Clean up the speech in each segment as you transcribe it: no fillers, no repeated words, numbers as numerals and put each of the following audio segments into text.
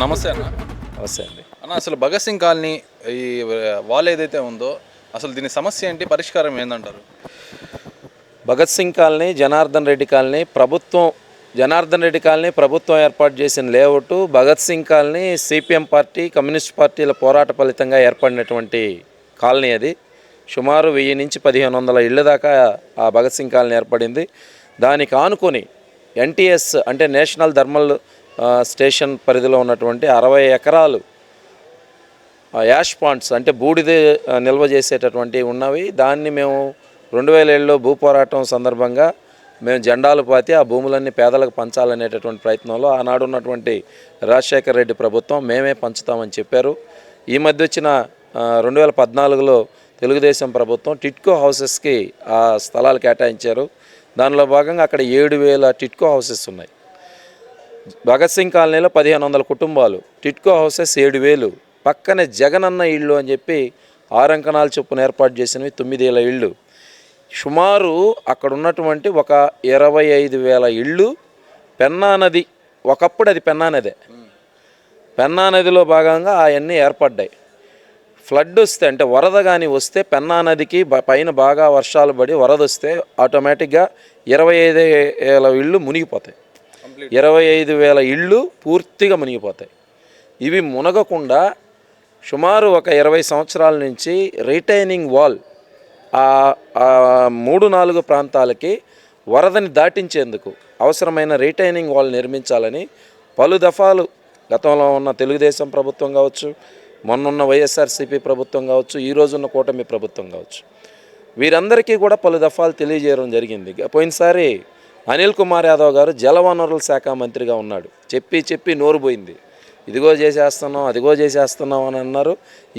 నమస్తే అన్న. నమస్తే అండి. అన్న, అసలు భగత్ సింగ్ కాలనీ ఈ వాల్ ఏదైతే ఉందో అసలు దీని సమస్య ఏంటి, పరిష్కారం ఏందంటారు? భగత్ సింగ్ కాలనీ, జనార్దన్ రెడ్డి కాలనీ ప్రభుత్వం ఏర్పాటు చేసిన layout. Bhagat Singh colony CPM party, communist పార్టీల పోరాట ఫలితంగా ఏర్పడినటువంటి కాలనీ అది. సుమారు 1000 నుంచి 1500 ఇళ్ళ దాకా ఆ భగత్ సింగ్ కాలనీ ఏర్పడింది. దానికి ఆనుకొని ఎన్టీఎస్ అంటే నేషనల్ థర్మల్ స్టేషన్ పరిధిలో ఉన్నటువంటి 60 ఎకరాలు యాష్ పాండ్స్ అంటే బూడిద నిల్వ చేసేటటువంటి ఉన్నవి. దాన్ని మేము 2007లో భూ పోరాటం సందర్భంగా మేము జెండాలు పాతి ఆ భూములన్నీ పేదలకు పంచాలనేటటువంటి ప్రయత్నంలో ఆనాడు ఉన్నటువంటి రాజశేఖర రెడ్డి ప్రభుత్వం మేమే పంచుతామని చెప్పారు. ఈ మధ్య వచ్చిన 2014లో తెలుగుదేశం ప్రభుత్వం టిట్కో హౌసెస్కి ఆ స్థలాలు కేటాయించారు. దానిలో భాగంగా అక్కడ 7000 టిట్కో హౌసెస్ ఉన్నాయి. భగత్ సింగ్ కాలనీలో 1500 కుటుంబాలు, టిట్కో హౌసెస్ 7000. పక్కనే జగనన్న ఇళ్ళు అని చెప్పి 6 అంకణాల చొప్పున ఏర్పాటు చేసినవి 9000 ఇళ్ళు. సుమారు అక్కడ ఉన్నటువంటి ఒక 25,000 ఇళ్ళు పెన్నా నది, ఒకప్పుడు అది పెన్నా నదే, పెన్నా నదిలో భాగంగా అవన్నీ ఏర్పడ్డాయి. ఫ్లడ్ వస్తే అంటే వరద కానీ వస్తే పెన్నా నదికి పైన బాగా వర్షాలు పడి వరద వస్తే ఆటోమేటిక్గా 25,000 ఇళ్ళు మునిగిపోతాయి. 25,000 ఇళ్ళు పూర్తిగా మునిగిపోతాయి. ఇవి మునగకుండా సుమారు ఒక 20 సంవత్సరాల నుంచి రిటైనింగ్ వాల్ 3-4 ప్రాంతాలకి వరదని దాటించేందుకు అవసరమైన రిటైనింగ్ వాల్ నిర్మించాలని పలు దఫాలు గతంలో ఉన్న తెలుగుదేశం ప్రభుత్వం కావచ్చు, మొన్నున్న వైఎస్ఆర్సీపీ ప్రభుత్వం కావచ్చు, ఈరోజున్న కూటమి ప్రభుత్వం కావచ్చు, వీరందరికీ కూడా పలు దఫాలు తెలియజేయడం జరిగింది. పోయినసారి అనిల్ కుమార్ యాదవ్ గారు జలవనరుల శాఖ మంత్రిగా ఉన్నాడు. చెప్పి నోరు పోయింది. ఇదిగో చేసేస్తున్నాం, అదిగో చేసేస్తున్నాం అని అన్నారు.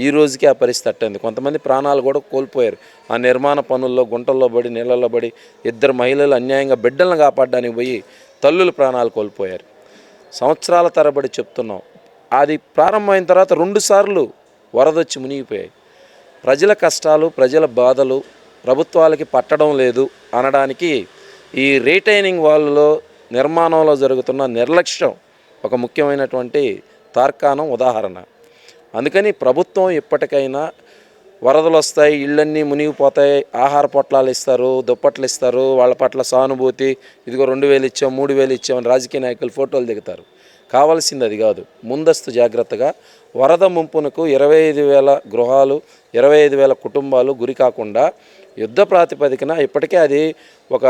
ఈ రోజుకి ఆ పరిస్థితి అట్టయింది. కొంతమంది ప్రాణాలు కూడా కోల్పోయారు. ఆ నిర్మాణ పనుల్లో గుంటల్లో పడి, నీళ్ళల్లో పడి 2 మహిళలు అన్యాయంగా బిడ్డలను కాపాడడానికి పోయి తల్లులు ప్రాణాలు కోల్పోయారు. సంవత్సరాల తరబడి చెప్తున్నాం. అది ప్రారంభమైన తర్వాత 2 సార్లు వరదొచ్చి మునిగిపోయాయి. ప్రజల కష్టాలు, ప్రజల బాధలు ప్రభుత్వాలకి పట్టడం లేదు అనడానికి ఈ రిటైనింగ్ వాల్లో నిర్మాణంలో జరుగుతున్న నిర్లక్ష్యం ఒక ముఖ్యమైనటువంటి తార్కాణం, ఉదాహరణ. అందుకని ప్రభుత్వం ఇప్పటికైనా వరదలు వస్తాయి, ఇళ్ళన్నీ మునిగిపోతాయి, ఆహార పొట్లాలు ఇస్తారు, దుప్పట్లు ఇస్తారు, వాళ్ళ పట్ల సానుభూతి, ఇదిగో 2000 ఇచ్చాం, 3000 ఇచ్చామని రాజకీయ నాయకులు ఫోటోలు దిగుతారు. కావాల్సింది అది కాదు. ముందస్తు జాగ్రత్తగా వరద ముంపునకు 25,000 గృహాలు, 25,000 కుటుంబాలు గురి కాకుండా యుద్ధ ప్రాతిపదికన ఇప్పటికే అది ఒక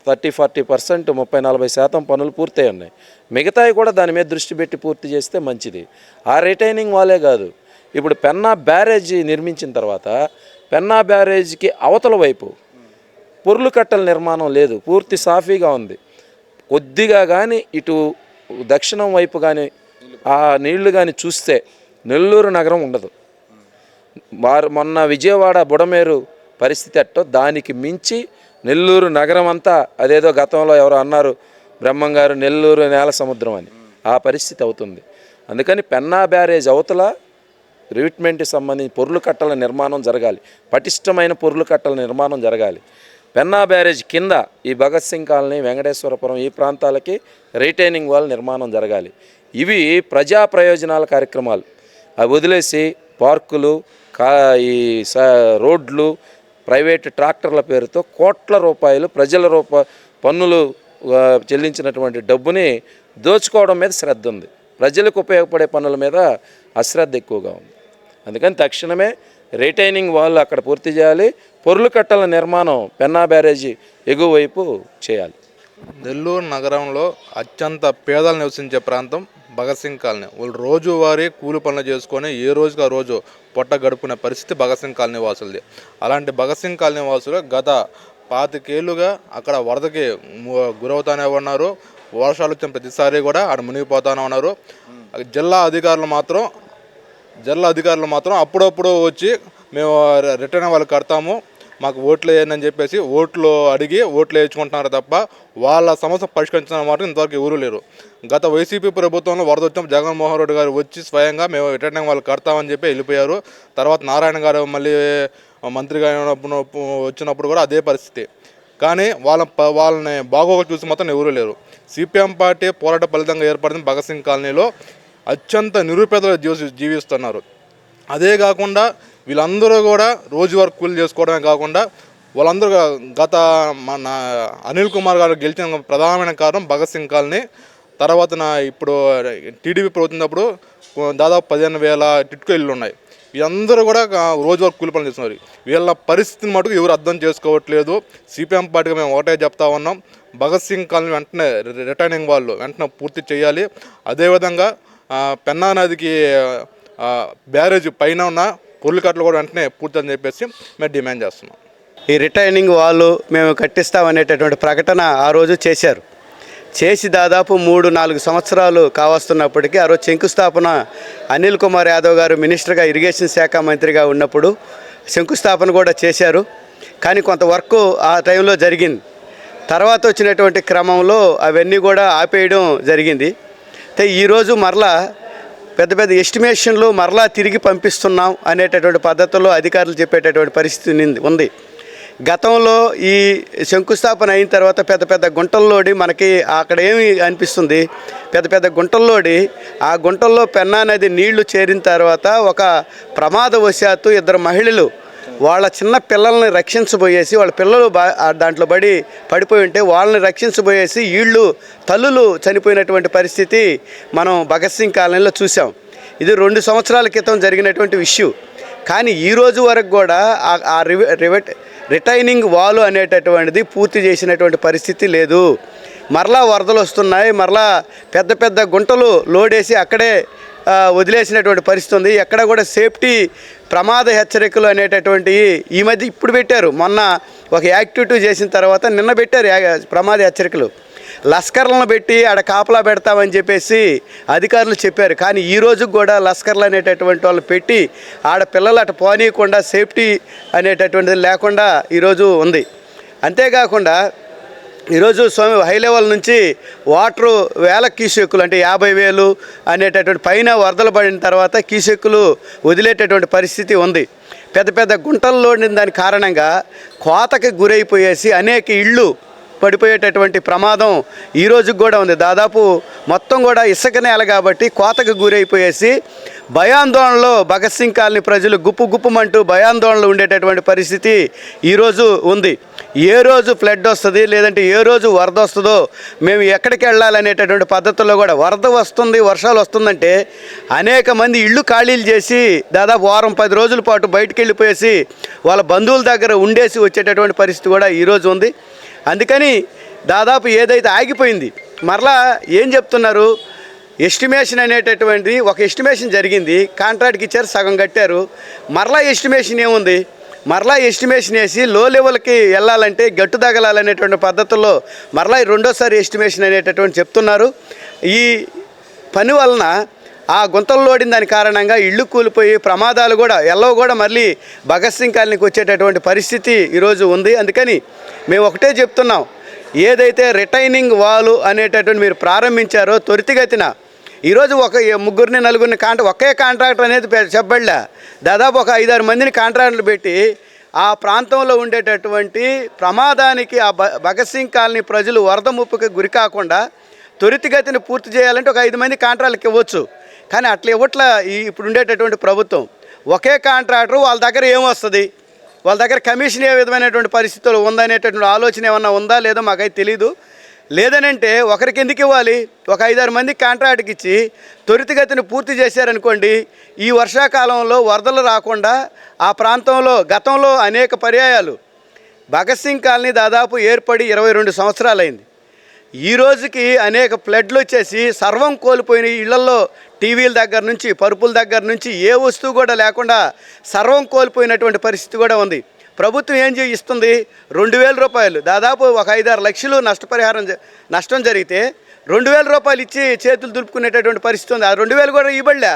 30-40%, 30-40% పనులు పూర్తయి ఉన్నాయి. మిగతాయి కూడా దాని మీద దృష్టి పెట్టి పూర్తి చేస్తే మంచిది. ఆ రిటైనింగ్ వాలే కాదు, ఇప్పుడు పెన్నా బ్యారేజీ నిర్మించిన తర్వాత పెన్నా బ్యారేజీకి అవతల వైపు పొర్లు కట్టల నిర్మాణం లేదు, పూర్తి సాఫీగా ఉంది. కొద్దిగా కానీ ఇటు దక్షిణం వైపు కానీ ఆ నీళ్లు కానీ చూస్తే నెల్లూరు నగరం ఉండదు. మొన్న విజయవాడ బుడమేరు పరిస్థితి అట్టో దానికి మించి నెల్లూరు నగరం అంతా అదేదో గతంలో ఎవరో అన్నారు బ్రహ్మంగారు నెల్లూరు నేల సముద్రం అని, ఆ పరిస్థితి అవుతుంది. అందుకని పెన్నా బ్యారేజ్ అవతల రివిట్మెంట్కి సంబంధించి పొర్లు కట్టల నిర్మాణం జరగాలి, పటిష్టమైన పొర్లు కట్టల నిర్మాణం జరగాలి. పెన్నా బ్యారేజ్ కింద ఈ భగత్ సింగ్ కాలనీ, వెంకటేశ్వరపురం ఈ ప్రాంతాలకి రిటైనింగ్ వాల్ నిర్మాణం జరగాలి. ఇవి ప్రజా ప్రయోజనాల కార్యక్రమాలు. అవి వదిలేసి పార్కులు, ఈ రోడ్లు, ప్రైవేటు ట్రాక్టర్ల పేరుతో కోట్ల రూపాయలు ప్రజల పన్నులు చెల్లించినటువంటి డబ్బుని దోచుకోవడం మీద శ్రద్ధ ఉంది. ప్రజలకు ఉపయోగపడే పనుల మీద అశ్రద్ధ ఎక్కువగా ఉంది. అందుకని తక్షణమే రిటైనింగ్ వాల్ అక్కడ పూర్తి చేయాలి. పొర్లు కట్టల నిర్మాణం పెన్నా బ్యారేజీ ఎగువ వైపు చేయాలి. నెల్లూరు నగరంలో అత్యంత పేదలు నివసించే ప్రాంతం భగత్ సింగ్ కాలనీ. వాళ్ళు రోజువారీ కూలి పనులు చేసుకొని ఏ రోజుకి ఆ రోజు పొట్ట గడుపుకునే పరిస్థితి భగత్ సింగ్ కాలనీ వాసులది. అలాంటి భగత్ సింగ్ కాలనీ వాసులు గత 25 ఏళ్ళుగా అక్కడ వరదకి గురవుతానే ఉన్నారు. వర్షాలు వచ్చిన ప్రతిసారి కూడా ఆడ మునిగిపోతానే ఉన్నారు. జిల్లా అధికారులు మాత్రం అప్పుడప్పుడు వచ్చి మేము రిటర్న్ వాళ్ళు కడతాము, మాకు ఓట్లు వేయండి అని చెప్పేసి ఓట్లు అడిగి ఓట్లు వేయించుకుంటున్నారు తప్ప వాళ్ళ సమస్య పరిష్కరించిన మాట ఇంతవరకు ఎవరూ లేరు. గత వైసీపీ ప్రభుత్వంలో వరద వచ్చినప్పుడు జగన్మోహన్ రెడ్డి గారు వచ్చి స్వయంగా మేము రిటర్నింగ్ వాళ్ళు కడతామని చెప్పి వెళ్ళిపోయారు. తర్వాత నారాయణ గారు మళ్ళీ మంత్రిగా వచ్చినప్పుడు కూడా అదే పరిస్థితి. కానీ వాళ్ళని బాగోగా చూసి మాత్రం ఎవరూ లేరు. సిపిఎం పార్టీ పోరాట ఫలితంగా ఏర్పడింది భగత్ సింగ్ కాలనీలో అత్యంత నిరుపేదలు జీవిస్తున్నారు. అదే కాకుండా వీళ్ళందరూ కూడా రోజువారీ కూలీలు చేసుకోవడమే కాకుండా వాళ్ళందరూ గత మన అనిల్ కుమార్ గారు గెలిచిన ప్రధానమైన కారణం భగత్ సింగ్ కాలనీ. తర్వాత ఇప్పుడు టీడీపీ ప్రభుత్వం దాదాపు 15,000 టిట్కో ఇళ్ళు ఉన్నాయి. వీళ్ళందరూ కూడా రోజువారీ కూలి పనులు చేస్తున్నారు. వీళ్ళ పరిస్థితిని మటుకు ఎవరు అర్థం చేసుకోవట్లేదు. సిపిఎం పార్టీగా మేము ఒకటే చెప్తా ఉన్నాం, భగత్ సింగ్ కాలనీ వెంటనే రిటర్నింగ్ వాళ్ళు వెంటనే పూర్తి చేయాలి. అదేవిధంగా పెన్నా నదికి బ్యారేజ్ పైన ఉన్న పొర్లికట్లు కూడా వెంటనే పూర్తి అని చెప్పేసి మేము డిమాండ్ చేస్తున్నాం. ఈ రిటైనింగ్ వాళ్ళు మేము కట్టిస్తామనేటటువంటి ప్రకటన ఆ రోజు చేశారు. చేసి దాదాపు 3-4 సంవత్సరాలు కావస్తున్నప్పటికీ ఆ రోజు శంకుస్థాపన అనిల్ కుమార్ యాదవ్ గారు మినిస్టర్గా ఇరిగేషన్ శాఖ మంత్రిగా ఉన్నప్పుడు శంకుస్థాపన కూడా చేశారు. కానీ కొంత వర్క్ ఆ టైంలో జరిగింది. తర్వాత వచ్చినటువంటి క్రమంలో అవన్నీ కూడా ఆపేయడం జరిగింది. అయితే ఈరోజు మరలా పెద్ద పెద్ద ఎస్టిమేషన్లు మరలా తిరిగి పంపిస్తున్నాం అనేటటువంటి పద్ధతుల్లో అధికారులు చెప్పేటటువంటి పరిస్థితి ఉంది. గతంలో ఈ శంకుస్థాపన అయిన తర్వాత పెద్ద పెద్ద గుంటల్లోడి మనకి అక్కడ ఏమి అనిపిస్తుంది, పెద్ద పెద్ద గుంటల్లోడి ఆ గుంటల్లో పెన్నా నది నీళ్లు చేరిన తర్వాత ఒక ప్రమాదవశాత్తు 2 మహిళలు వాళ్ళ చిన్న పిల్లల్ని రక్షించబోయేసి వాళ్ళ పిల్లలు దాంట్లో పడిపోయి ఉంటే వాళ్ళని రక్షించబోయేసి తల్లులు చనిపోయినటువంటి పరిస్థితి మనం భగత్ సింగ్ కాలనీలో చూసాం. ఇది 2 సంవత్సరాల క్రితం జరిగినటువంటి ఇష్యూ. కానీ ఈ రోజు వరకు కూడా ఆ రిటైనింగ్ వాల్ అనేటటువంటిది పూర్తి చేసినటువంటి పరిస్థితి లేదు. మరలా వరదలు వస్తున్నాయి, మరలా పెద్ద పెద్ద గుంటలు లోడేసి అక్కడే వదిలేసినటువంటి పరిస్థితి ఉంది. ఎక్కడ కూడా సేఫ్టీ ప్రమాద హెచ్చరికలు అనేటటువంటివి ఈ మధ్య ఇప్పుడు పెట్టారు. మొన్న ఒక యాక్టివిటీ చేసిన తర్వాత నిన్న పెట్టారు ప్రమాద హెచ్చరికలు. లస్కర్లను పెట్టి ఆడ కాపలా పెడతామని చెప్పేసి అధికారులు చెప్పారు. కానీ ఈ రోజుకి కూడా లస్కర్లు అనేటటువంటి వాళ్ళు పెట్టి ఆడ పిల్లలు అటు పోనీయకుండా సేఫ్టీ అనేటటువంటిది లేకుండా ఈరోజు ఉంది. అంతేకాకుండా ఈరోజు హై లెవెల్ నుంచి వాటరు 1000 క్యూసెక్కులు అంటే 50,000 అనేటటువంటి పైన వరదలు పడిన తర్వాత క్యూసెక్కులు వదిలేటటువంటి పరిస్థితి ఉంది. పెద్ద పెద్ద గుంటల్లో దాని కారణంగా కోతకి గురైపోయేసి అనేక ఇళ్ళు పడిపోయేటటువంటి ప్రమాదం ఈ రోజుకి కూడా ఉంది. దాదాపు మొత్తం కూడా ఇసుక నేల కాబట్టి కోతకు గురైపోయేసి భయాందోళనలో భగత్ సింగ్ కాలనీ ప్రజలు గుప్పుమంటూ భయాందోళనలు ఉండేటటువంటి పరిస్థితి ఈరోజు ఉంది. ఏ రోజు ఫ్లడ్ వస్తుంది లేదంటే ఏ రోజు వరద వస్తుందో మేము ఎక్కడికి వెళ్ళాలనేటటువంటి పద్ధతుల్లో కూడా వరద వస్తుంది వర్షాలు వస్తుందంటే అనేక మంది ఇళ్ళు ఖాళీలు చేసి దాదాపు 10 రోజుల పాటు బయటికి వెళ్ళిపోయేసి వాళ్ళ బంధువుల దగ్గర ఉండేసి వచ్చేటటువంటి పరిస్థితి కూడా ఈరోజు ఉంది. అందుకని దాదాపు ఏదైతే ఆగిపోయింది మరలా ఏం చెప్తున్నారు, ఎస్టిమేషన్ అనేటటువంటి ఒక ఎస్టిమేషన్ జరిగింది, కాంట్రాక్ట్కి ఇచ్చారు, సగం కట్టారు. మరలా ఎస్టిమేషన్ ఏముంది, మరలా ఎస్టిమేషన్ వేసి లో లెవెల్కి వెళ్ళాలంటే గట్టు తగలాలనేటువంటి పద్ధతుల్లో మరలా రెండోసారి ఎస్టిమేషన్ అనేటటువంటి చెప్తున్నారు. ఈ పని వలన ఆ గుంతల్లోడిన దాని కారణంగా ఇళ్ళు కూలిపోయి ప్రమాదాలు కూడా కూడా మళ్ళీ భగత్ సింగ్ కాలనీకి వచ్చేటటువంటి పరిస్థితి ఈరోజు ఉంది. అందుకని మేము ఒకటే చెప్తున్నాం, ఏదైతే రిటైనింగ్ వాల్ అనేటటువంటి మీరు ప్రారంభించారో త్వరితగతిన ఈరోజు ఒక 3-4 ఒకే కాంట్రాక్టర్ అనేది చెప్పబడలే, దాదాపు ఒక 5-6 మందిని కాంట్రాక్టర్లు పెట్టి ఆ ప్రాంతంలో ఉండేటటువంటి ప్రమాదానికి ఆ భగత్ సింగ్ కాలనీ ప్రజలు వరద ముప్పుకి గురి కాకుండా త్వరితగతిని పూర్తి చేయాలంటే ఒక 5 మంది కాంట్రాక్టర్లకు ఇవ్వచ్చు. కానీ అట్లా ఇవ్వట్లా ఇప్పుడు ఉండేటటువంటి ప్రభుత్వం. ఒకే కాంట్రాక్టర్ వాళ్ళ దగ్గర ఏమొస్తుంది, వాళ్ళ దగ్గర కమిషన్ ఏ విధమైనటువంటి పరిస్థితులు ఉందనేటటువంటి ఆలోచన ఏమన్నా ఉందా లేదో మాకైతే తెలీదు. లేదనంటే ఒకరికి ఎందుకు ఇవ్వాలి, ఒక 5-6 మంది కాంట్రాక్ట్కి ఇచ్చి త్వరితగతిని పూర్తి చేశారనుకోండి, ఈ వర్షాకాలంలో వరదలు రాకుండా ఆ ప్రాంతంలో గతంలో అనేక పర్యాయాలు భగత్ సింగ్ కాలనీ దాదాపు ఏర్పడి 22 సంవత్సరాలైంది. ఈ రోజుకి అనేక ఫ్లడ్లు వచ్చేసి సర్వం కోల్పోయిన ఇళ్లలో టీవీల దగ్గర నుంచి పరుపుల దగ్గర నుంచి ఏ వస్తువు కూడా లేకుండా సర్వం కోల్పోయినటువంటి పరిస్థితి కూడా ఉంది. ప్రభుత్వం ఏం ఇస్తుంది, 2,000 రూపాయలు, దాదాపు ఒక 5-6 లక్షలు నష్టం జరిగితే 2,000 రూపాయలు ఇచ్చి చేతులు దులుపుకునేటటువంటి పరిస్థితి ఉంది. ఆ 2,000 కూడా ఇవ్వలే.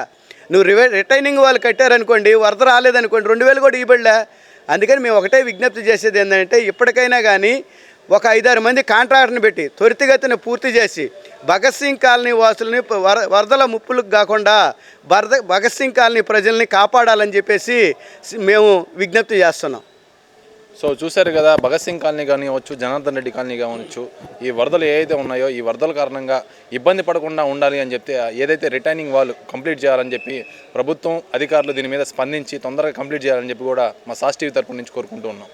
నువ్వు రిటైనింగ్ వాళ్ళు కట్టారనుకోండి, వరద రాలేదనుకోండి, 2,000 కూడా ఇవ్వలే. అందుకని మేము ఒకటే విజ్ఞప్తి చేసేది ఏంటంటే ఇప్పటికైనా కానీ ఒక 5-6 మంది కాంట్రాక్టర్ని పెట్టి త్వరితగతిని పూర్తి చేసి భగత్ సింగ్ కాలనీ వాసులని వరదల ముప్పులకు కాకుండా భగత్ సింగ్ కాలనీ ప్రజల్ని కాపాడాలని చెప్పేసి మేము విజ్ఞప్తి చేస్తున్నాం. సో చూశారు కదా, భగత్ సింగ్ కాలనీ కానివ్వచ్చు, జనార్దన్ రెడ్డి కాలనీ కావచ్చు, ఈ వరదలు ఏవైతే ఉన్నాయో ఈ వరదల కారణంగా ఇబ్బంది పడకుండా ఉండాలి అని చెప్తే ఏదైతే రిటైనింగ్ వాల్ కంప్లీట్ చేయాలని చెప్పి ప్రభుత్వం అధికారులు దీని మీద స్పందించి తొందరగా కంప్లీట్ చేయాలని చెప్పి కూడా మా సాస్ టీవీ తరపు నుంచి కోరుకుంటూ ఉన్నాం.